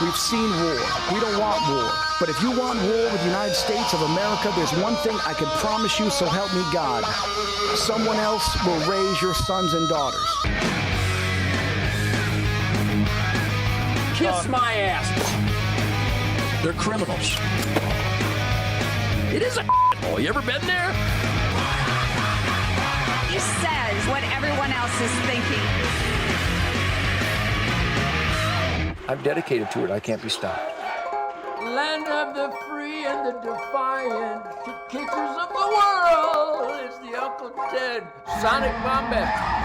We've seen war. We don't want war. But if you want war with the United States of America, there's one thing I can promise you, so help me God. Someone else will raise your sons and daughters. Kiss my ass. They're criminals. It is a hole. You ever been there? He says what everyone else is thinking. I'm dedicated to it. I can't be stopped. Land of the free and the defiant, kickers of the world. It's the Uncle Ted Sonic Bombast.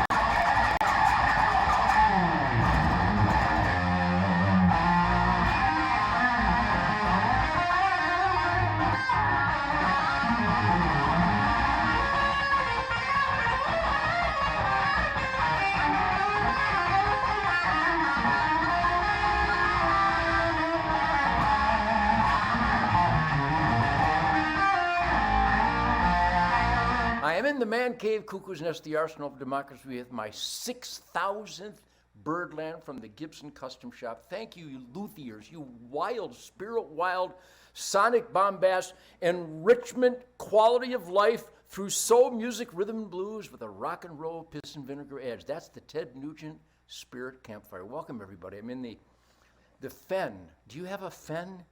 I am in the man cave, cuckoo's nest, the arsenal of democracy, with my 6,000th birdland from the Gibson Custom Shop. Thank you, you luthiers, you wild, spirit-wild, sonic bombast, enrichment, quality of life through soul music, rhythm and blues with a rock and roll piss and vinegar edge. That's the Ted Nugent Spirit Campfire. Welcome, everybody. I'm in the fen. Do you have a fen?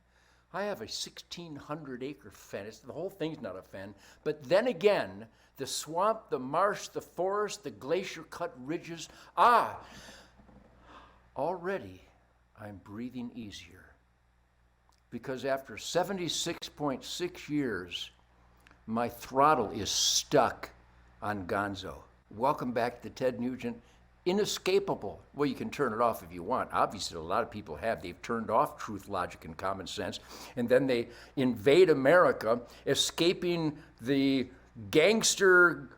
I have a 1,600-acre fen. The whole thing's not a fen. But then again, the swamp, the marsh, the forest, the glacier-cut ridges. Already I'm breathing easier. Because after 76.6 years, my throttle is stuck on Gonzo. Welcome back to Ted Nugent. Inescapable. Well, you can turn it off if you want. Obviously, a lot of people have. They've turned off truth, logic, and common sense. And then they invade America, escaping the gangster,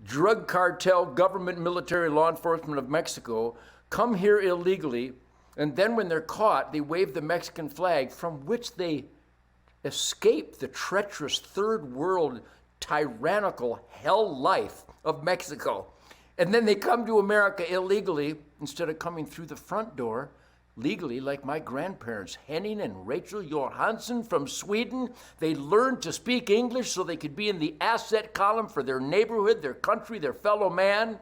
drug cartel, government, military, law enforcement of Mexico, come here illegally, and then when they're caught, they wave the Mexican flag, from which they escape the treacherous third world tyrannical hell life of Mexico. And then they come to America illegally instead of coming through the front door legally, like my grandparents, Henning and Rachel Johansson from Sweden. They learned to speak English so they could be in the asset column for their neighborhood, their country, their fellow man.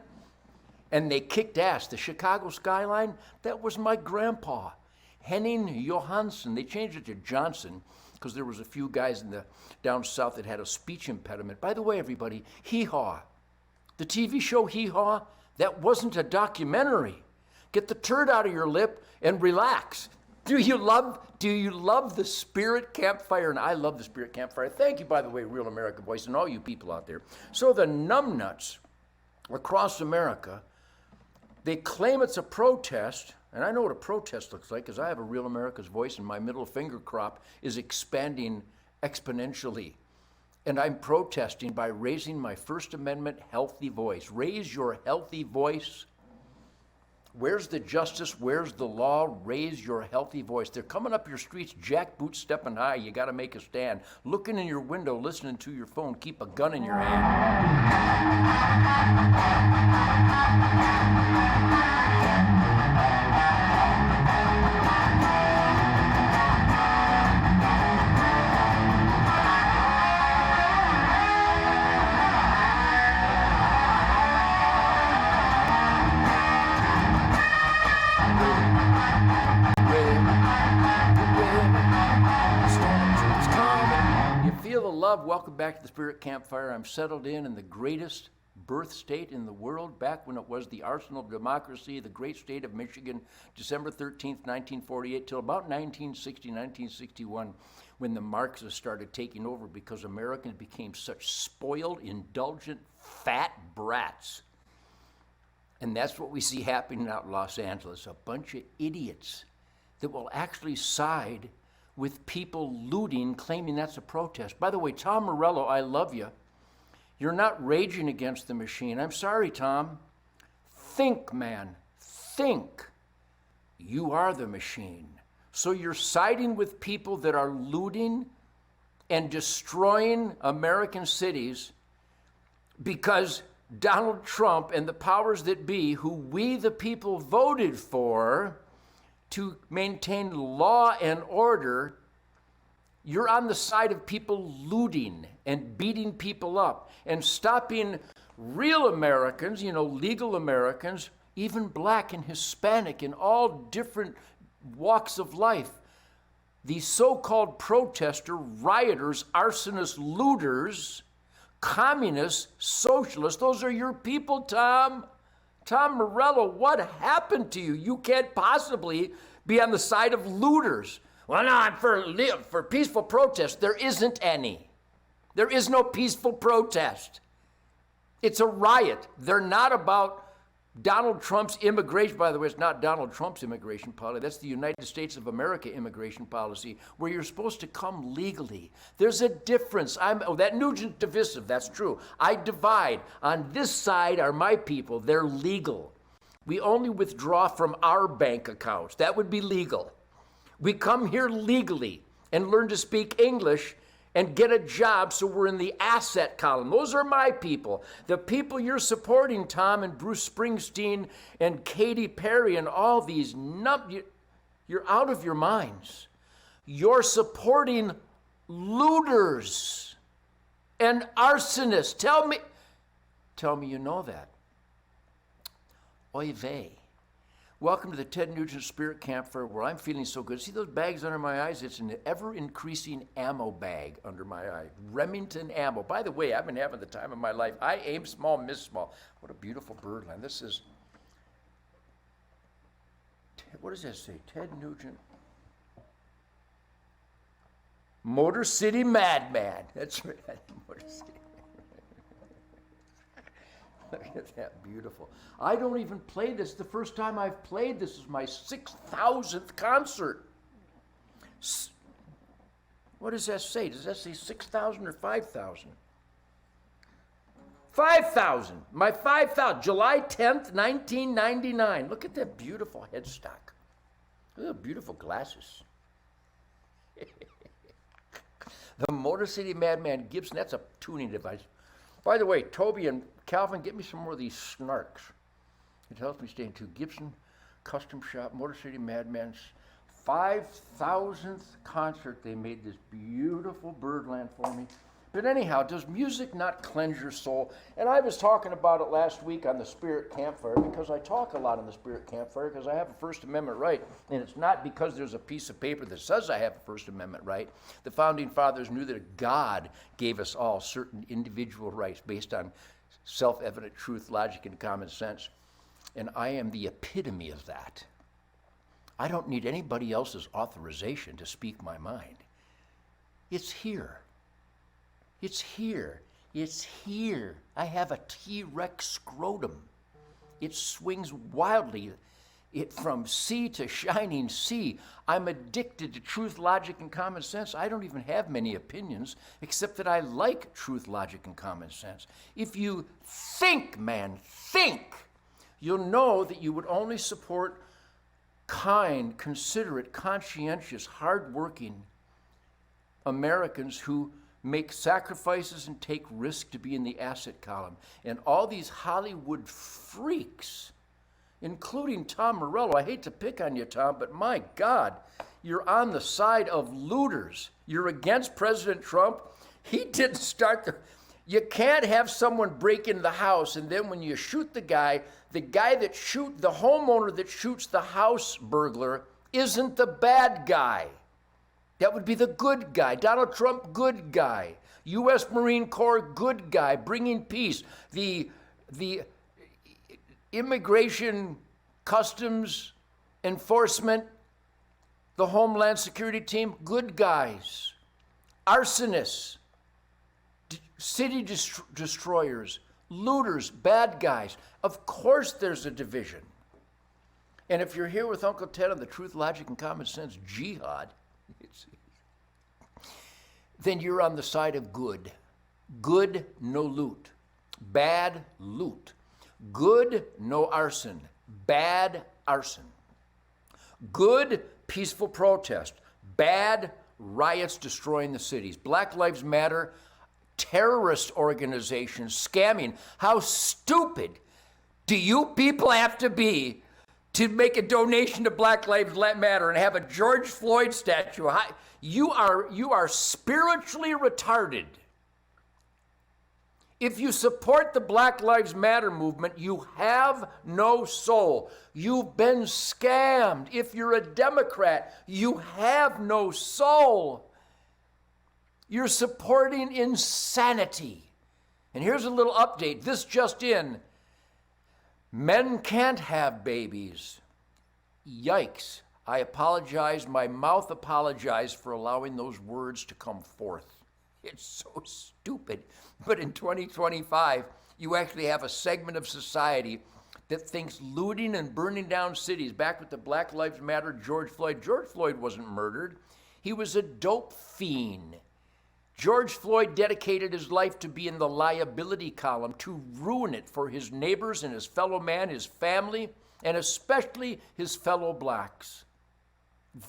And they kicked ass. The Chicago skyline, that was my grandpa, Henning Johansson. They changed it to Johnson because there was a few guys down south that had a speech impediment. By the way, everybody, hee-haw. The TV show Hee Haw, that wasn't a documentary. Get the turd out of your lip and relax. Do you love the Spirit Campfire? And I love the Spirit Campfire. Thank you, by the way, Real America Voice, and all you people out there. So the numbnuts across America, they claim it's a protest, and I know what a protest looks like because I have a Real America's Voice and my middle finger crop is expanding exponentially. And I'm protesting by raising my First Amendment healthy voice. Raise your healthy voice. Where's the justice? Where's the law? Raise your healthy voice. They're coming up your streets, jackboot stepping high. You got to make a stand. Looking in your window, listening to your phone. Keep a gun in your hand. Love, welcome back to the Spirit Campfire. I'm settled in the greatest birth state in the world, back when it was the arsenal of democracy, the great state of Michigan, December 13th, 1948, till about 1960, 1961, when the Marxists started taking over because Americans became such spoiled, indulgent, fat brats. And that's what we see happening out in Los Angeles, a bunch of idiots that will actually side with people looting, claiming that's a protest. By the way, Tom Morello, I love you. You're not raging against the machine. I'm sorry, Tom. Think, man. Think. You are the machine. So you're siding with people that are looting and destroying American cities because Donald Trump and the powers that be, who we the people voted for, to maintain law and order, you're on the side of people looting and beating people up and stopping real Americans, legal Americans, even black and Hispanic and all different walks of life. These so-called protester, rioters, arsonists, looters, communists, socialists, those are your people, Tom. Tom Morello, what happened to you? You can't possibly be on the side of looters. Well, no, I'm for peaceful protest. There isn't any. There is no peaceful protest. It's a riot. They're not about Donald Trump's immigration. By the way, it's not Donald Trump's immigration policy. That's the United States of America immigration policy, where you're supposed to come legally. There's a difference. That Nugent divisive, that's true. I divide. On this side are my people. They're legal. We only withdraw from our bank accounts. That would be legal. We come here legally and learn to speak English and get a job, so we're in the asset column. Those are my people. The people you're supporting, Tom, and Bruce Springsteen and Katy Perry and all these, you're out of your minds. You're supporting looters and arsonists. Tell me you know that. Oy vey. Welcome to the Ted Nugent Spirit Campfire, where I'm feeling so good. See those bags under my eyes? It's an ever-increasing ammo bag under my eye. Remington ammo. By the way, I've been having the time of my life. I aim small, miss small. What a beautiful birdland. This is, what does that say? Ted Nugent. Motor City Madman. That's right. Motor City. Look at that, beautiful. I don't even play this. The first time I've played this is my 6,000th concert. What does that say? Does that say 6,000 or 5,000? 5,000. My 5,000. July 10th, 1999. Look at that beautiful headstock. Look at the beautiful glasses. The Motor City Madman Gibson. That's a tuning device. By the way, Toby and Calvin, get me some more of these snarks. It helps me stay in tune. Gibson Custom Shop, Motor City Madman's 5,000th concert. They made this beautiful birdland for me. But anyhow, does music not cleanse your soul? And I was talking about it last week on the Spirit Campfire, because I talk a lot on the Spirit Campfire because I have a First Amendment right. And it's not because there's a piece of paper that says I have a First Amendment right. The Founding Fathers knew that God gave us all certain individual rights based on self-evident truth, logic, and common sense. And I am the epitome of that. I don't need anybody else's authorization to speak my mind. It's here. It's here. It's here. I have a T-Rex scrotum. It swings wildly. From sea to shining sea. I'm addicted to truth, logic, and common sense. I don't even have many opinions, except that I like truth, logic, and common sense. If you think, man, think, you'll know that you would only support kind, considerate, conscientious, hardworking Americans who make sacrifices and take risk to be in the asset column. And all these Hollywood freaks, including Tom Morello. I hate to pick on you, Tom, but my God, you're on the side of looters. You're against President Trump. He didn't start you can't have someone break into the house and then when you shoot the homeowner that shoots the house burglar isn't the bad guy. That would be the good guy. Donald Trump, good guy. U.S. Marine Corps, good guy, bringing peace. The immigration, customs enforcement, the Homeland Security team, good guys. Arsonists, city destroyers, looters, bad guys. Of course there's a division. And if you're here with Uncle Ted on the truth, logic, and common sense jihad, then you're on the side of good. Good, no loot. Bad, loot. Good, no arson. Bad, arson. Good, peaceful protest. Bad, riots destroying the cities. Black Lives Matter, terrorist organizations, scamming. How stupid do you people have to be to make a donation to Black Lives Matter and have a George Floyd statue. You are spiritually retarded. If you support the Black Lives Matter movement, you have no soul. You've been scammed. If you're a Democrat, you have no soul. You're supporting insanity. And here's a little update. This just in. Men can't have babies. Yikes. I apologize. My mouth apologized for allowing those words to come forth. It's so stupid. But in 2025, you actually have a segment of society that thinks looting and burning down cities, back with the Black Lives Matter, George Floyd. George Floyd wasn't murdered. He was a dope fiend. George Floyd dedicated his life to be in the liability column, to ruin it for his neighbors and his fellow man, his family, and especially his fellow blacks.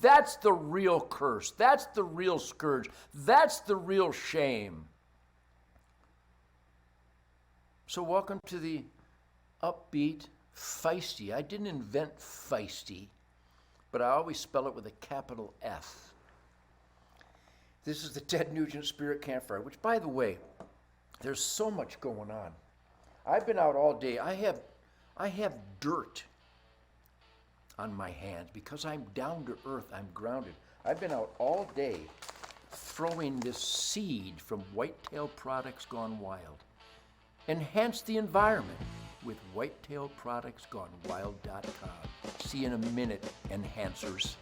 That's the real curse. That's the real scourge. That's the real shame. So welcome to the upbeat, feisty. I didn't invent feisty, but I always spell it with a capital F. This is the Ted Nugent Spirit Campfire, which, by the way, there's so much going on. I've been out all day. I have dirt on my hands because I'm down to earth. I'm grounded. I've been out all day throwing this seed from Whitetail Products Gone Wild. Enhance the environment with whitetailproductsgonewild.com. See you in a minute, enhancers.